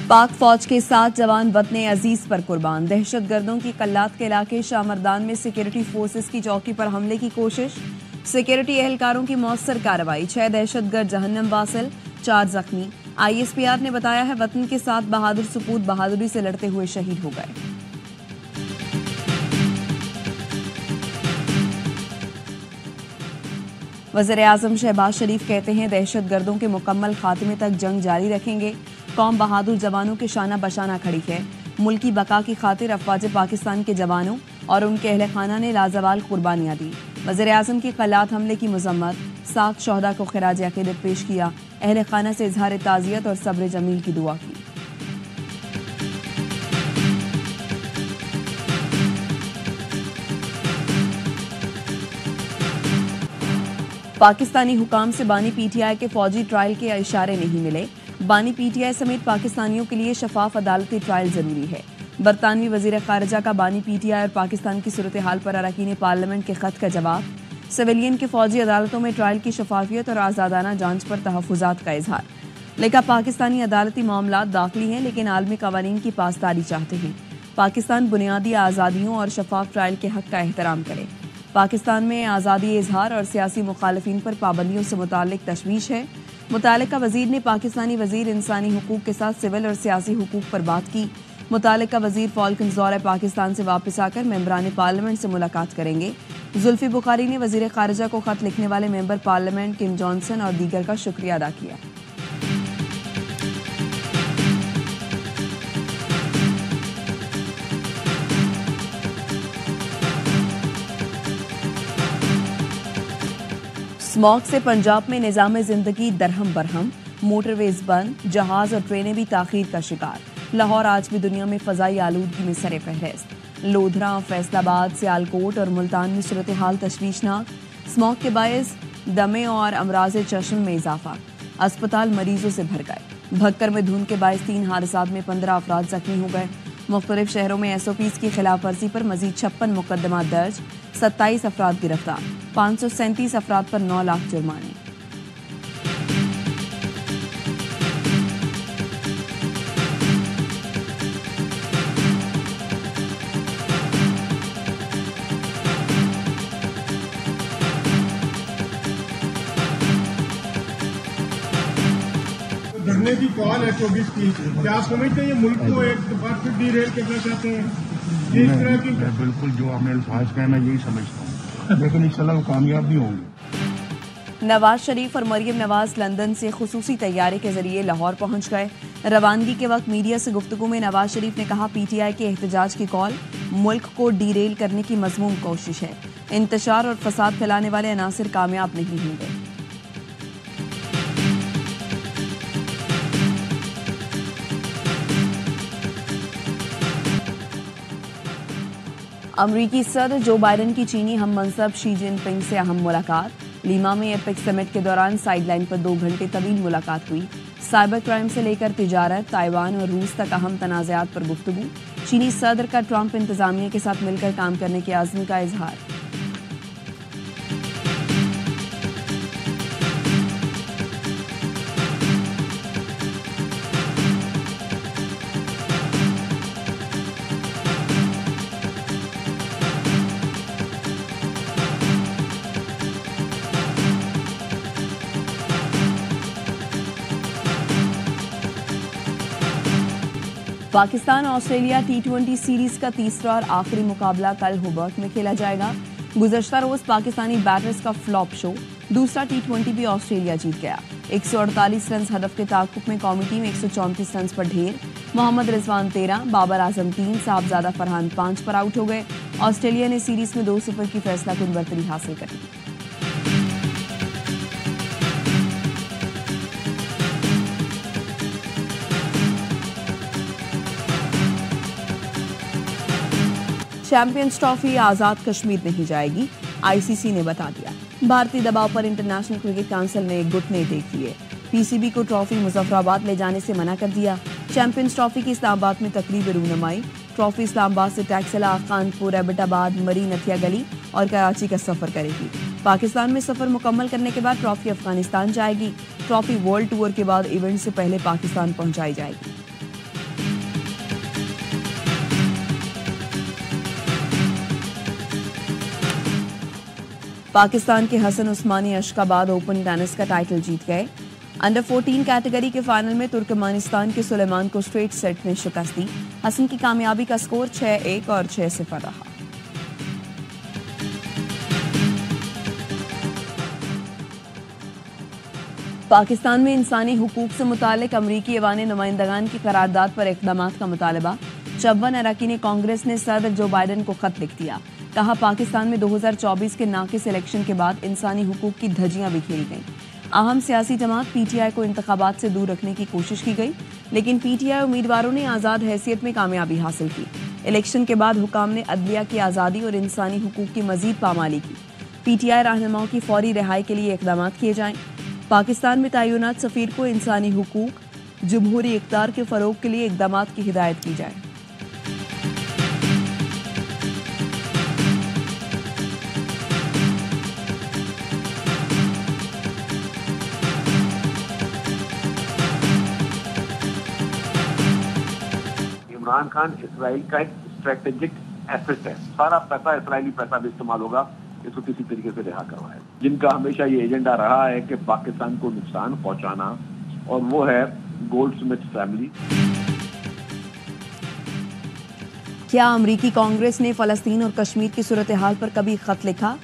पाक फौज के 7 जवान वतन अजीज पर कुर्बान। दहशतगर्दों की कल्लात के इलाके शामरदान में सिक्योरिटी फोर्सेस की चौकी पर हमले की कोशिश, सिक्योरिटी एहलकारों की मौसर कार्रवाई। 6 दहशतगर्द जहन्नम वासिल, 4 जख्मी। ISPR ने बताया है वतन के 7 बहादुर सपूत बहादुरी से लड़ते हुए शहीद हो गए। वज़ीर-ए-आज़म शहबाज शरीफ कहते हैं दहशतगर्दों के मुकम्मल खात्मे तक जंग जारी रखेंगे। कौम बहादुर जवानों के शाना बशाना खड़ी है। मुल्की बका की खातिर अफवाज पाकिस्तान के जवानों और उनके अहल खाना ने लाजवाल कुर्बानियां दी। वज़ीर-ए-आज़म की कल्लात हमले की मजम्मत, 7 शहदा को खिराज अकीदत पेश किया। अहल खाना से इजहार ताज़ियत और सब्र जमील की दुआ की। पाकिस्तानी हुकाम से बानी PTI के फौजी ट्रायल के इशारे नहीं मिले। बानी PTI समेत पाकिस्तानियों के लिए शफाफ अदालती ट्रायल जरूरी है। बरतानवी वजीर खारजा का बानी PTI और पाकिस्तान की सूरत हाल पर अरकान पार्लियामेंट के खत का जवाब। सिविलियन के फौजी अदालतों में ट्रायल की शफाफियत और आज़ादाना जांच पर तहफ़्फ़ुज़ात का इजहार। लिखा पाकिस्तानी अदालती मामलात दाखिली हैं लेकिन आलमी कवानीन की पासदारी चाहते हैं। पाकिस्तान बुनियादी आज़ादियों और शफाफ ट्रायल के हक का एहतराम करे। पाकिस्तान में आज़ादी इजहार और सियासी मुखालिफिन पर पाबंदियों से मुतालिक तशवीश है। मुतालिका वजीर ने पाकिस्तानी वजीर इंसानी हुकूक के साथ सिविल और सियासी हुकूक पर बात की। मुतालिका वजीर फॉल्कन्स दौरे पाकिस्तान से वापस आकर मेंबरान पार्लियामेंट से मुलाकात करेंगे। जुल्फी बुखारी ने वजीर खारजा को खत लिखने वाले मेंबर पार्लियामेंट किम जॉनसन और दीगर का शुक्रिया अदा किया। स्मॉग से पंजाब में निजाम जिंदगी दरहम बरहम, मोटरवेज बंद, जहाज और ट्रेनें भी ताखीर का शिकार। लाहौर आज भी दुनिया में फजाई आलूदगी में सरे फहरिस्त। लोधरा, फैसलाबाद, सियालकोट और मुल्तान में सूरत हाल तशवीशनाक। स्मॉग के बायस दमे और अमराज चश्म में इजाफा। अस्पताल मरीजों से भर गए। भक्कर में धुंध के बायस 3 हादसात में 15 अफराद जख्मी हो गए। मुख्तलिफ शहरों में SOPs की खिलाफ वर्जी पर मजीद 56 मुकदमा दर्ज, 27 अफराद गिरफ्तार, 537 अफराद पर 9 लाख जुर्माने। धरने की कॉल है 24 की, क्या आप समझते हैं ये मुल्क को एक बार फिर डीरेल करना चाहते हैं? इस तरह की बिल्कुल जो आपने अल्फाज कहा मैं यही समझता हूँ, लेकिन इंशाल्लाह वो कामयाब भी होंगे। नवाज शरीफ और मरियम नवाज लंदन से खुसूसी तैयारी के जरिए लाहौर पहुंच गए। रवानगी के वक्त मीडिया से गुफ्तगू में नवाज शरीफ ने कहा PTI के एहतजाज की कॉल मुल्क को डीरेल करने की मज़मूम कोशिश है। इंतशार और फसाद फैलाने वाले अनासिर कामयाब नहीं होंगे। अमरीकी सदर जो बाइडन की चीनी हम मनसब शी जिनपिंग से अहम मुलाकात। लीमा में एपिक समिट के दौरान साइडलाइन पर 2 घंटे तवील मुलाकात हुई। साइबर क्राइम से लेकर तिजारत, ताइवान और रूस तक अहम तनाज़ात पर गुफ्तगू। चीनी सदर का ट्रंप इंतजामिया के साथ मिलकर काम करने के आज़म का इजहार। पाकिस्तान ऑस्ट्रेलिया T20 सीरीज का तीसरा और आखिरी मुकाबला कल होबर्ट में खेला जाएगा। गुज़श्ता रोज पाकिस्तानी बैटर्स का फ्लॉप शो, दूसरा T20 भी ऑस्ट्रेलिया जीत गया। 148 रन हदफ के ताक़ुब में कौमी टीम 134 रन पर ढेर। मोहम्मद रिजवान 13, बाबर आजम 3, साहबजादा फरहान 5 पर आउट हो गए। ऑस्ट्रेलिया ने सीरीज में 2-0 की फैसलाकुन बरतरी हासिल कर ली। चैंपियंस ट्रॉफी आजाद कश्मीर नहीं जाएगी, ICC ने बता दिया। भारतीय दबाव पर इंटरनेशनल क्रिकेट काउंसिल ने घुटने टेक लिए। PCB को ट्रॉफी मुजफ्फराबाद ले जाने से मना कर दिया। चैंपियंस ट्रॉफी की इस्लामाबाद में तकरीब रूनुमाई। ट्रॉफी इस्लामाबाद से टैक्सला, कानपुर, एबटाबाद, मरी, नथिया गली और कराची का सफर करेगी। पाकिस्तान में सफर मुकम्मल करने के बाद ट्रॉफी अफगानिस्तान जाएगी। ट्रॉफी वर्ल्ड टूर के बाद इवेंट से पहले पाकिस्तान पहुंचाई जाएगी। पाकिस्तान के हसन उस्मानी अशकाबाद ओपन टेनिस का टाइटल जीत गए। अंडर 14 कैटेगरी के फाइनल में तुर्कमेनिस्तान के सुलेमान को स्ट्रेट सेट में शिकस्त दी। हसन की कामयाबी का स्कोर 6-1 और 6-0 रहा। पाकिस्तान में इंसानी हुकूक से मुतालिक अमरीकी ऐवान नुमाइंदगान की करारदाद पर इक़दाम का मुतालबा। 54 अरकान कांग्रेस ने सदर जो बाइडन को खत लिख दिया। कहा, पाकिस्तान में 2024 के नाक़िस इलेक्शन के बाद इंसानी हुकूक की धज्जियां बिखेरी गईं। अहम सियासी जमात पीटीआई को इंतखाबात से दूर रखने की कोशिश की गई, लेकिन पीटीआई उम्मीदवारों ने आज़ाद हैसियत में कामयाबी हासिल की। इलेक्शन के बाद हुकाम ने अदलिया की आज़ादी और इंसानी हुकूक की मजीद पामाली की। पीटीआई रहनुमाओं की फौरी रिहाई के लिए इक़दाम किए जाएं। पाकिस्तान में तैनात सफ़ीर को इंसानी हुकूक, जमहूरी इक़्तिदार के फ़रोग़ के लिए इक़दाम की हिदायत की जाए। इमरान खान इसराइल का एक स्ट्रेटेजिक एसेट है। सारा पैसा इसराइली पैसा भी इस्तेमाल होगा इसको किसी तरीके से रिहा करवाए। जिनका हमेशा ये एजेंडा रहा है कि पाकिस्तान को नुकसान पहुंचाना, और वो है गोल्डस्मिथ फैमिली। क्या अमरीकी कांग्रेस ने फ़लस्तीन और कश्मीर की सूरत हाल पर कभी खत लिखा?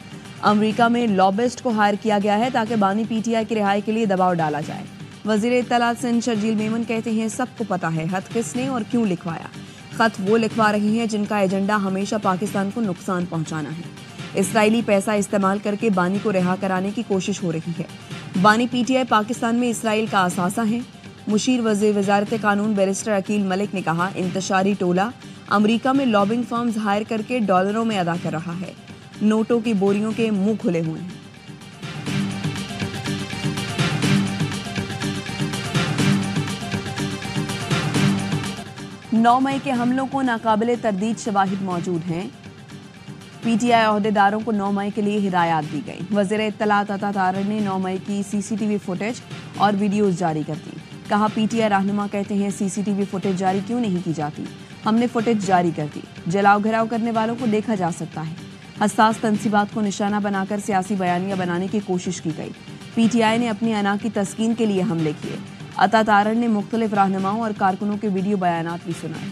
अमरीका में लॉबिस्ट को हायर किया गया है ताकि बानी पीटीआई की रिहाई के लिए दबाव डाला जाए। वज़ीर इत्तलात सिंध शर्जील मेमन कहते हैं, सबको पता है खत किसने और क्यों लिखवाया। खत वो लिखवा रही हैं जिनका एजेंडा हमेशा पाकिस्तान को नुकसान पहुंचाना है। इसराइली पैसा इस्तेमाल करके बानी को रिहा कराने की कोशिश हो रही है। बानी पीटीआई पाकिस्तान में इसराइल का असासा है। मुशीर वज़ारत कानून बैरिस्टर अकील मलिक ने कहा, इंतशारी टोला अमरीका में लॉबिंग फर्म्स हायर करके डॉलरों में अदा कर रहा है। नोटों की बोरियों के मुंह खुले हुए हैं। नौ मई के हमलों को नाकाबिले तरदीद शवाहिद मौजूद हैं। पीटीआई अहदेदारों को 9 मई के लिए हिदायत दी गई। वज़ीर इत्तलात अता तारड़ ने 9 मई की सीसीटीवी फुटेज और वीडियोस जारी कर दी। कहा, पीटीआई रहनुमा कहते हैं सीसीटीवी फुटेज जारी क्यों नहीं की जाती। हमने फुटेज जारी कर दी। जलाओ घिराव करने वालों को देखा जा सकता है। हसास तंसीबात को निशाना बनाकर सियासी बयानियां बनाने की कोशिश की गई। पीटीआई ने अपनी अना की तस्कीन के लिए हमले किए। अता तारड़ ने मुख्तलिफ रहनुमाओं और कारकुनों के वीडियो बयानात भी सुनाए।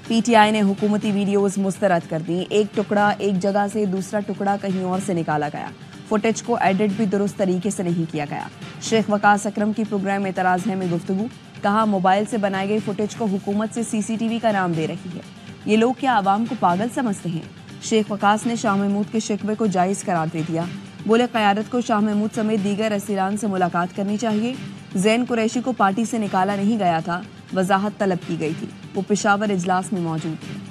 पीटीआई ने हुकूमती वीडियोस मुस्तरद कर दी। एक टुकड़ा एक जगह से, दूसरा टुकड़ा कहीं और से निकाला गया। फुटेज को एडिट भी दुरुस्त तरीके से नहीं किया गया। शेख वकास अकरम की प्रोग्राम एतराज़ है में गुफ्तगू। कहा, मोबाइल से बनाई गई फुटेज को हुकूमत से सीसीटीवी का नाम दे रही है। ये लोग क्या आवाम को पागल समझते हैं? शेख वकास ने शाह महमूद के शिकवे को जायज़ करार दे दिया। बोले, क़यादत को शाह महमूद समेत दीगर असीरान से मुलाकात करनी चाहिए। ज़ैन कुरैशी को पार्टी से निकाला नहीं गया था, वजाहत तलब की गई थी। वो पेशावर इजलास में मौजूद थे।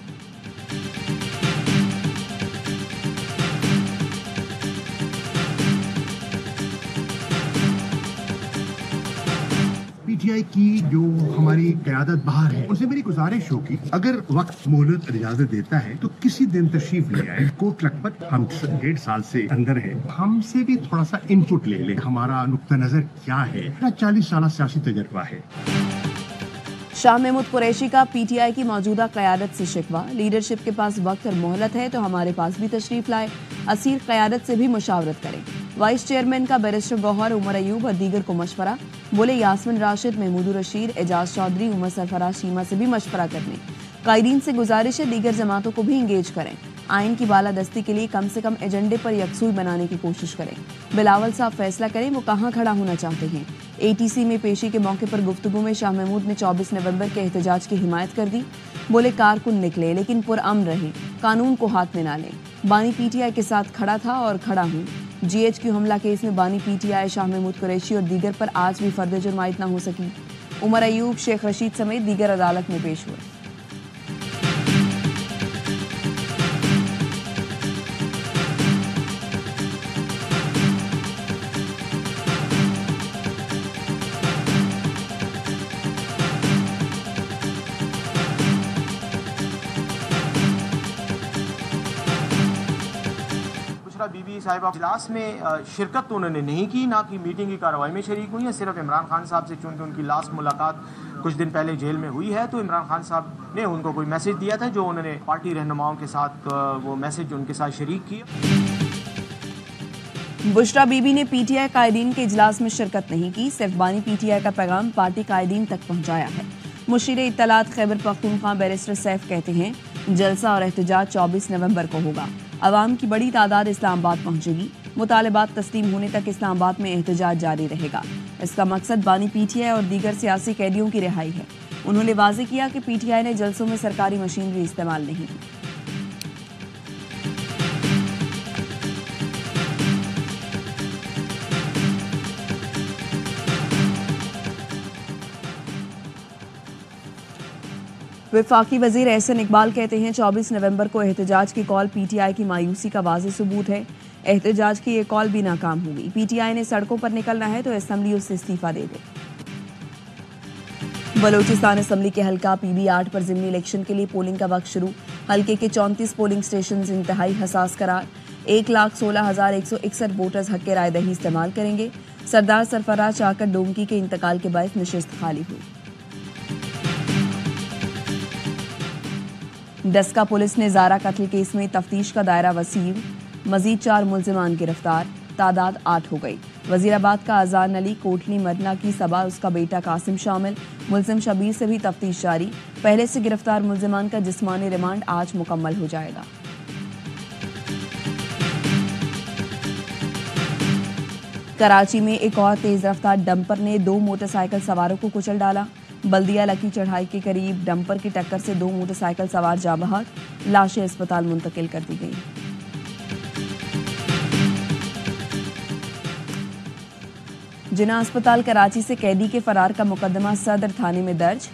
पीटीआई की जो हमारी क़यादत बाहर है, उनसे मेरी गुजारिश होगी, अगर वक्त मोहलत इजाजत देता है तो किसी दिन तशरीफ ले आए कोट लखपत। हम 1.5 साल से अंदर है, हमसे भी थोड़ा सा इनपुट ले ले। हमारा नुक्ता नजर क्या है? 40 साल सियासी तजर्बा है। शाह महमूद कुरैशी का पीटीआई की मौजूदा क़यादत से शिकवा। लीडरशिप के पास वक्त और मोहलत है तो हमारे पास भी तशरीफ लाए। असीर क़यादत से भी मुशावरत करें। वाइस चेयरमैन का बैरिस्टर गौहर, उमर अयूब और दीगर को मशवरा। बोले, यास्मिन राशिद, महमूद रशीद, एजाज चौधरी, उमर सरफराज, शीमा से भी मशवरा करने। कायदीन से गुजारिश है दीगर जमातों को भी इंगेज करें। आइन की बालादस्ती के लिए कम से कम एजेंडे पर यकसूई बनाने की कोशिश करें। बिलावल साहब फैसला करें वो कहाँ खड़ा होना चाहते हैं। एटीसी में पेशी के मौके पर गुफ्तगू में शाह महमूद ने 24 नवंबर के एहतजाज की हिमायत कर दी। बोले, कारकुन निकले लेकिन पुरअमन रहें, कानून को हाथ में ना लें। बानी पीटीआई के साथ खड़ा था और खड़ा हूँ। GHQ हमला केस में बानी पीटीआई, शाह महमूद कुरैशी और दीगर पर आज भी फर्द जुर्म आयद न हो सकी। उमर अयूब, शेख रशीद समेत दीगर अदालत में पेश हुए। बुशरा बीबी साहिबा इजलास में शिरकत तो उन्होंने नहीं की, ना कि मीटिंग की कार्रवाई में शरीक हुई है। सिर्फ इमरान खान साहब से चूँकि उनकी लास्ट मुलाकात कुछ दिन पहले जेल में हुई है, तो इमरान खान साहब ने उनको कोई मैसेज दिया था जो उन्होंने पार्टी रहनुमाओं के साथ वो मैसेज उनके साथ शरीक किया। बुशरा बीबी ने पीटीआई कायदीन के इजलास में शिरकत नहीं की, सिर्फ बानी पीटीआई का पैगाम पार्टी कायदीन तक पहुंचाया है। मुशीर इत्तलात खैबर पख्तूनख्वा बैरिस्टर सैफ कहते हैं, जलसा और एहतजाज 24 नवंबर को होगा। अवाम की बड़ी तादाद इस्लामाबाद पहुंचेगी। मुतालबात तस्लीम होने तक इस्लामाबाद में एहतजाज जारी रहेगा। इसका मकसद बानी पीटीआई और दीगर सियासी कैदियों की रिहाई है। उन्होंने वाज़ेह किया कि पीटीआई ने जलसों में सरकारी मशीनरी इस्तेमाल नहीं की। वफाकी वजीर एहसन इकबाल कहते हैं, 24 नवंबर को एहतजाज की कॉल पीटीआई की मायूसी का वाज़ेह सबूत है। एहतजाज की ये कॉल भी नाकाम होगी। पीटीआई ने सड़कों पर निकलना है तो असम्बली उससे इस्तीफा दे दे। बलोचिस्तान असम्बली के हल्का PB8 पर ज़िमनी इलेक्शन के लिए पोलिंग का वक्त शुरू। हल्के के 34 पोलिंग स्टेशन इंतहाई हसास करार। 1,16,161 वोटर्स हक राय दही इस्तेमाल करेंगे। सरदार सरफराज चाकर डोमकी के इंतकाल के बाद नशिस्त खाली हुई। डस्का पुलिस ने ज़ारा कत्ल केस में तफ्तीश का दायरा वसीम। मजीद 4 मुल्जिमान गिरफ्तार, तादाद 8 हो गई। वजीराबाद का अजान अली, कोटली मरना की सबा उसका बेटा कासिम शामिल। मुल्जिम शबीर से भी तफ्तीश जारी। पहले से गिरफ्तार मुल्जिमान का जिस्मानी रिमांड आज मुकम्मल हो जाएगा। कराची में एक और तेज रफ्तार डंपर ने 2 मोटरसाइकिल सवारों को कुचल डाला। बल्दिया लकी चढ़ाई के करीब डंपर की टक्कर से 2 मोटरसाइकिल सवार जाँ बहक, लाशें अस्पताल मुंतकिल कर दी गई। जिना अस्पताल कराची से कैदी के फरार का मुकदमा सदर थाने में दर्ज।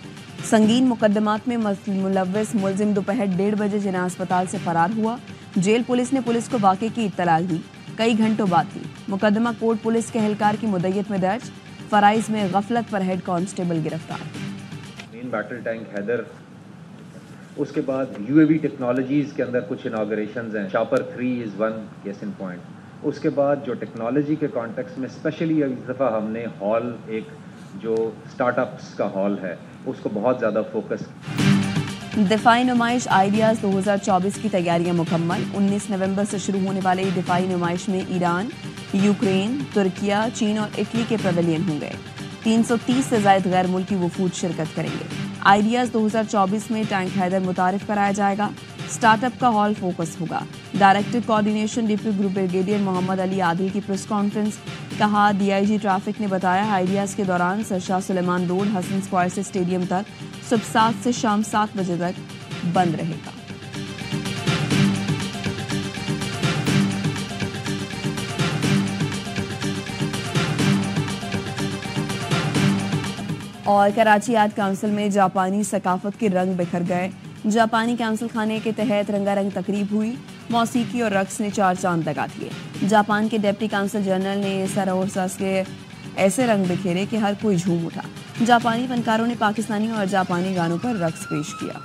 संगीन मुकदमात में मुलव्वस मुल्जिम दोपहर 1:30 बजे जिना अस्पताल से फरार हुआ। जेल पुलिस ने पुलिस को वाक़े की इत्तला दी, कई घंटों बाद दी। मुकदमा कोर्ट पुलिस के एहलकार की मुद्दत में दर्ज। फराइज में गफलत पर हेड कांस्टेबल गिरफ्तार। मेन बैटल टैंक हैदर, उसके बाद UAV टेक्नोलॉजीज के अंदर कुछ इनॉग्रेशंस हैं। Chopper 3 is one case in point. उसके बाद जो टेक्नोलॉजी के कॉन्टेक्स्ट में स्पेशली इस दफ़ा हमने हॉल, एक जो स्टार्टअप्स का हॉल है, उसको बहुत ज़्यादा फोकस। दिफाई नुमाइश आइडियाज़ 2024 की तैयारियां मुकम्मल। 19 नवंबर से शुरू होने वाले दिफाई नुमाइश में ईरान, यूक्रेन, तुर्किया, चीन और इटली के पवेलियन होंगे। 330 से ज़ायद गैर मुल्की वफूद शिरकत करेंगे। आइडियाज़ 2024 में टैंक हैदर मुतारिफ कराया जाएगा। स्टार्टअप का हॉल फोकस होगा। Director coordination deputy group brigadier Mohammad Ali Adil की प्रेस कॉन्फ्रेंस। कहा, DIG ट्रैफिक ने बताया, आइडियाज़ के दौरान सरशाह सुलेमान रोड, हसन स्क्वायर से स्टेडियम तक सुबह 7 से शाम 7 बजे तक बंद रहेगा। और कराची आर्ट काउंसिल में जापानी सकाफत के रंग बिखर गए। जापानी काउंसिल खाने के तहत रंगारंग तकरीब हुई। मौसीकी और रक्स ने 4 चांद लगा दिए। जापान के डिप्टी काउंसिल जनरल ने सर और सस के ऐसे रंग बिखेरे कि हर कोई झूम उठा। जापानी फनकारों ने पाकिस्तानी और जापानी गानों पर रक्स पेश किया।